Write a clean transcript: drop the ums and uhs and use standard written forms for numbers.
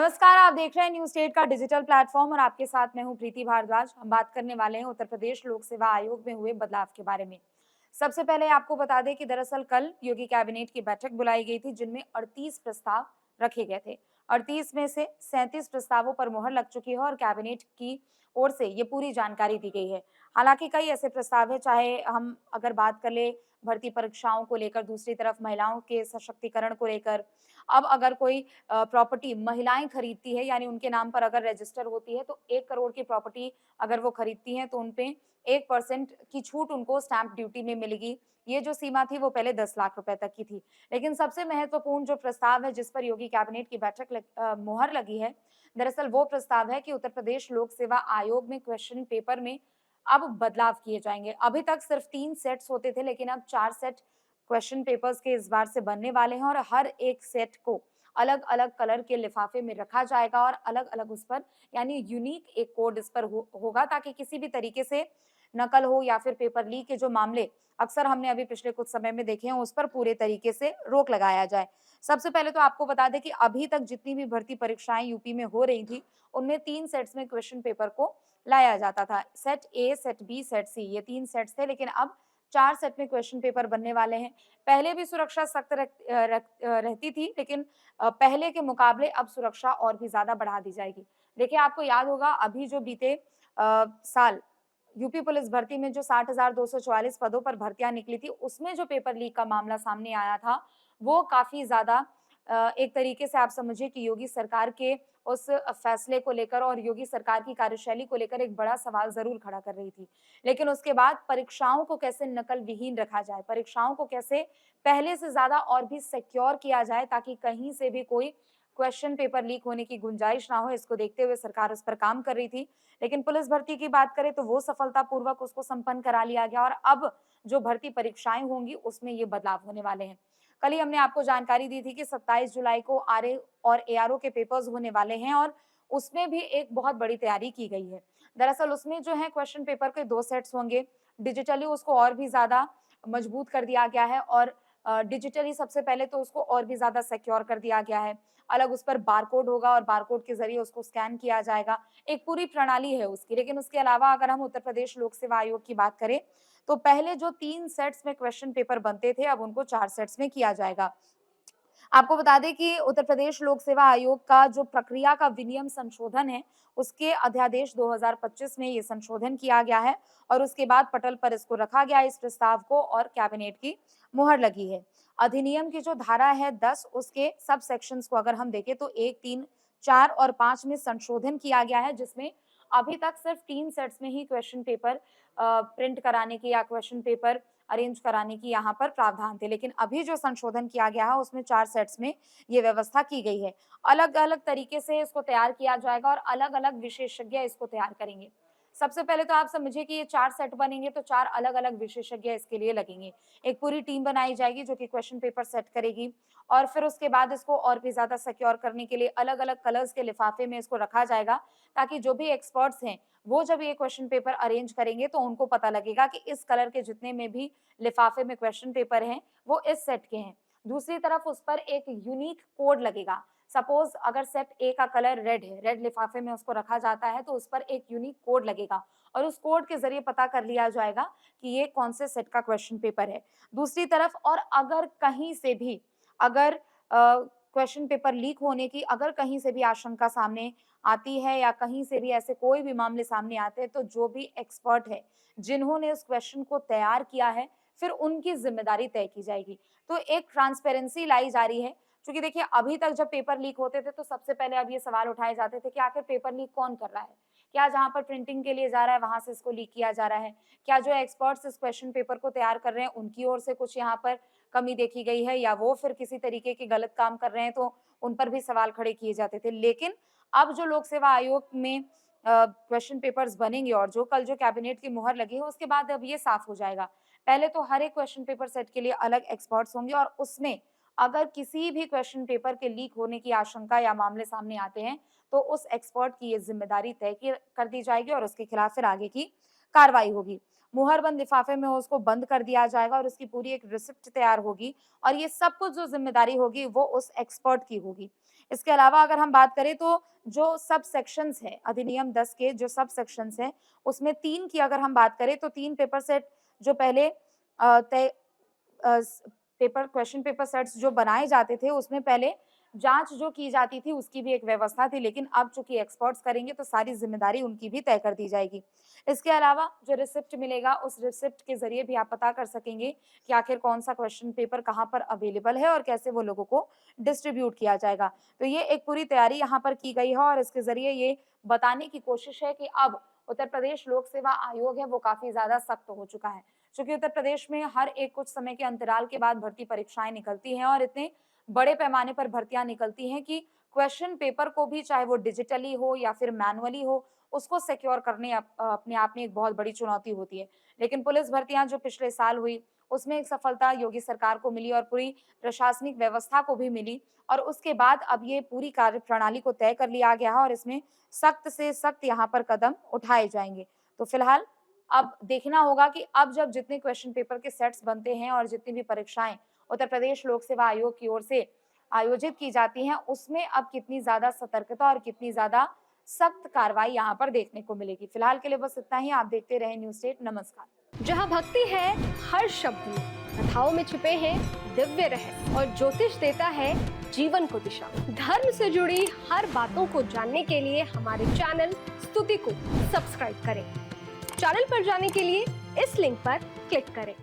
नमस्कार, आप देख रहे हैं न्यूज़ स्टेट का डिजिटल प्लेटफॉर्म और आपके साथ मैं हूं प्रीति भारद्वाज। हम बात करने वाले हैं उत्तर प्रदेश लोक सेवा आयोग में हुए बदलाव के बारे में। सबसे पहले आपको बता दें कि दरअसल कल योगी कैबिनेट की बैठक बुलाई गई थी, जिनमें 38 प्रस्ताव रखे गए थे। 38 में से 37 प्रस्तावों पर मुहर लग चुकी है और कैबिनेट की ओर से ये पूरी जानकारी दी गई है। हालांकि कई ऐसे प्रस्ताव है, चाहे हम अगर बात कर ले भर्ती परीक्षाओं को लेकर, दूसरी तरफ महिलाओं के सशक्तिकरण को लेकर। अब अगर कोई प्रॉपर्टी महिलाएं खरीदती है, यानी उनके नाम पर अगर रजिस्टर होती है, तो 1 करोड़ की प्रॉपर्टी अगर वो खरीदती हैं तो उनपे 1% की छूट उनको स्टैंप ड्यूटी में मिलेगी। ये जो सीमा थी वो पहले 10 लाख रुपए तक की थी। लेकिन सबसे महत्वपूर्ण जो प्रस्ताव है जिस पर योगी कैबिनेट की मुहर लगी है, दरअसल वो प्रस्ताव है कि उत्तर प्रदेश लोक सेवा आयोग में क्वेश्चन पेपर में अब बदलाव किए जाएंगे। अभी तक सिर्फ 3 सेट्स होते थे, लेकिन अब 4 सेट क्वेश्चन पेपर्स के इस बार से बनने वाले हैं और हर एक सेट को अलग-अलग कलर के लिफाफे में रखा जाएगा और अलग-अलग उस पर यानी यूनिक एक कोड इस पर होगा, ताकि किसी भी तरीके से नकल हो या फिर पेपर लीक के जो मामले अक्सर हमने अभी पिछले कुछ समय में देखे हैं, उस पर पूरे तरीके से रोक लगाया जाए। सबसे पहले तो आपको बता दें कि अभी तक जितनी भी भर्ती परीक्षाएं यूपी में हो रही थी, उनमें 3 सेट्स में क्वेश्चन पेपर को लाया जाता था। Set A, set B, set C, ये 3 सेट्स थे, लेकिन अब 4 सेट में क्वेश्चन पेपर बनने वाले हैं। पहले भी सुरक्षा सख्त रहती थी, लेकिन पहले के मुकाबले अब सुरक्षा और भी ज़्यादा बढ़ा दी जाएगी। देखिए, आपको याद होगा अभी जो बीते साल यूपी पुलिस भर्ती में जो 60,244 पदों पर भर्तियां निकली थी, उसमें जो पेपर लीक का मामला सामने आया था, वो काफ़ी ज़्यादा एक तरीके से आप समझिए कि योगी सरकार के उस फैसले को लेकर और योगी सरकार की कार्यशैली को लेकर एक बड़ा सवाल ज़रूर खड़ा कर रही थी। लेकिन उसके बाद परीक्षाओं को कैसे नकल विहीन रखा जाए, परीक्षाओं को कैसे पहले से ज़्यादा और भी सिक्योर किया जाए, ताकि कहीं से भी कोई क्वेश्चन पेपर लीक होने की गुंजाइश ना हो, इसको देखते हुए सरकार उस पर काम कर रही थी। लेकिन पुलिस भर्ती की बात करें तो वो सफलतापूर्वक उसको संपन्न करा लिया गया और अब जो भर्ती परीक्षाएं होंगी उसमें ये बदलाव होने वाले हैं। कल ही हमने आपको जानकारी दी थी कि 27 जुलाई को आरए और एआरओ के पेपर्स होने वाले हैं और उसमें भी एक बहुत बड़ी तैयारी की गई है। दरअसल उसमें जो है क्वेश्चन पेपर के 2 सेट्स होंगे। डिजिटली उसको और भी ज़्यादा मजबूत कर दिया गया है और डिजिटली सबसे पहले तो उसको और भी ज़्यादा सिक्योर कर दिया गया है। अलग उस पर बारकोड होगा और बारकोड के ज़रिए उसको स्कैन किया जाएगा। एक पूरी प्रणाली है उसकी। लेकिन उसके अलावा अगर हम उत्तर प्रदेश लोक सेवा आयोग की बात करें, तो पहले जो 3 सेट्स में क्वेश्चन पेपर बनते थे, अब उनको 4 सेट्स में किया जाएगा। आपको बता दें कि उत्तर प्रदेश लोक सेवा आयोग का जो प्रक्रिया का विनियम संशोधन है, उसके अध्यादेश 2025 में ये संशोधन किया गया है और उसके बाद पटल पर इसको रखा गया इस प्रस्ताव को और कैबिनेट की मुहर लगी है। अधिनियम की जो धारा है 10, उसके सब सेक्शंस को अगर हम देखें तो 1, 3, 4 और 5 में संशोधन किया गया है, जिसमें अभी तक सिर्फ 3 सेट्स में ही क्वेश्चन पेपर प्रिंट कराने की या क्वेश्चन पेपर अरेंज कराने की यहाँ पर प्रावधान थे। लेकिन अभी जो संशोधन किया गया है उसमें 4 सेट्स में ये व्यवस्था की गई है। अलग-अलग तरीके से इसको तैयार किया जाएगा और अलग-अलग विशेषज्ञ इसको तैयार करेंगे। सबसे पहले तो आप समझिए कि ये 4 सेट बनेंगे तो 4 अलग-अलग विशेषज्ञ इसके लिए लगेंगे। एक पूरी टीम बनाई जाएगी जो कि क्वेश्चन पेपर सेट करेगी और फिर उसके बाद इसको और भी ज़्यादा सिक्योर करने के लिए अलग-अलग कलर्स के लिफाफे में इसको रखा जाएगा, ताकि जो भी एक्सपर्ट्स हैं, वो जब ये क्वेश्चन पेपर अरेंज करेंगे तो उनको पता लगेगा कि इस कलर के जितने में भी लिफाफे में क्वेश्चन पेपर हैं, वो इस सेट के हैं। दूसरी तरफ उस पर एक यूनिक कोड लगेगा। सपोज अगर सेट ए का कलर रेड है, रेड लिफाफे में उसको रखा जाता है, तो उस पर एक यूनिक कोड लगेगा और उस कोड के ज़रिए पता कर लिया जाएगा कि ये कौन से सेट का क्वेश्चन पेपर है। दूसरी तरफ और अगर कहीं से भी अगर क्वेश्चन पेपर लीक होने की अगर कहीं से भी आशंका सामने आती है या कहीं से भी ऐसे कोई भी मामले सामने आते हैं, तो जो भी एक्सपर्ट है, जिन्होंने उस क्वेश्चन को तैयार किया है, फिर उनकी ज़िम्मेदारी तय की जाएगी। तो एक ट्रांसपेरेंसी लाई जा रही है, क्योंकि देखिए अभी तक जब पेपर लीक होते थे तो सबसे पहले अब ये सवाल उठाए जाते थे कि आखिर पेपर लीक कौन कर रहा है? क्या जहाँ पर प्रिंटिंग के लिए जा रहा है वहाँ से इसको लीक किया जा रहा है? क्या जो एक्सपर्ट्स इस क्वेश्चन पेपर को तैयार कर रहे हैं उनकी ओर से कुछ यहाँ पर कमी देखी गई है या वो फिर किसी तरीके के गलत काम कर रहे हैं, तो उन पर भी सवाल खड़े किए जाते थे। लेकिन अब जो लोक सेवा आयोग में क्वेश्चन पेपर्स बनेंगे और जो कल जो कैबिनेट की मुहर लगी है उसके बाद अब ये साफ हो जाएगा। पहले तो हर एक क्वेश्चन पेपर सेट के लिए अलग एक्सपर्ट्स होंगे और उसमें अगर किसी भी क्वेश्चन पेपर के लीक होने की आशंका या मामले सामने आते हैं, तो उस एक्सपर्ट की ये ज़िम्मेदारी तय की कर दी जाएगी और उसके खिलाफ फिर आगे की कार्रवाई होगी। मुहरबंद लिफाफे में उसको बंद कर दिया जाएगा और उसकी पूरी एक रिसिप्ट तैयार होगी और ये सब कुछ जो ज़िम्मेदारी होगी वो उस एक्सपर्ट की होगी। इसके अलावा अगर हम बात करें तो जो सब सेक्शंस हैं अधिनियम 10 के जो सब सेक्शंस हैं, उसमें 3 की अगर हम बात करें तो 3 पेपर सेट जो पहले तय पेपर क्वेश्चन पेपर सेट्स जो बनाए जाते थे उसमें पहले जांच जो की जाती थी उसकी भी एक व्यवस्था थी, लेकिन अब चूंकि एक्सपर्ट्स करेंगे तो सारी जिम्मेदारी उनकी भी तय कर दी जाएगी। इसके अलावा जो रिसिप्ट मिलेगा उस रिसिप्ट के जरिए भी आप पता कर सकेंगे कि आखिर कौन सा क्वेश्चन पेपर कहाँ पर अवेलेबल है और कैसे वो लोगों को डिस्ट्रीब्यूट किया जाएगा। तो ये एक पूरी तैयारी यहाँ पर की गई है और इसके जरिए ये बताने की कोशिश है कि अब उत्तर प्रदेश लोक सेवा आयोग है वो काफी ज्यादा सख्त हो चुका है। चूंकि उत्तर प्रदेश में हर एक कुछ समय के अंतराल के बाद भर्ती परीक्षाएं निकलती हैं और इतने बड़े पैमाने पर भर्तियां निकलती हैं कि क्वेश्चन पेपर को भी चाहे वो डिजिटली हो या फिर मैनुअली हो उसको सिक्योर करने अपने आप में एक बहुत बड़ी चुनौती होती है। लेकिन पुलिस भर्तियां जो पिछले साल हुई उसमें एक सफलता योगी सरकार को मिली और पूरी प्रशासनिक व्यवस्था को भी मिली और उसके बाद अब ये पूरी कार्य प्रणाली को तय कर लिया गया है और इसमें सख्त से सख्त यहाँ पर कदम उठाए जाएंगे। तो फिलहाल अब देखना होगा कि अब जब जितने क्वेश्चन पेपर के सेट्स बनते हैं और जितनी भी परीक्षाएं उत्तर प्रदेश लोक सेवा आयोग की ओर से आयोजित की जाती हैं, उसमें अब कितनी ज्यादा सतर्कता और कितनी ज्यादा सख्त कार्रवाई यहाँ पर देखने को मिलेगी। फिलहाल के लिए बस इतना ही। आप देखते रहें न्यूज़ स्टेट। नमस्कार। जहाँ भक्ति है हर शब्द में, कथाओं में छिपे हैं दिव्य रहस्य और ज्योतिष देता है जीवन को दिशा। धर्म से जुड़ी हर बातों को जानने के लिए हमारे चैनल स्तुति को सब्सक्राइब करें। चैनल पर जाने के लिए इस लिंक पर क्लिक करें।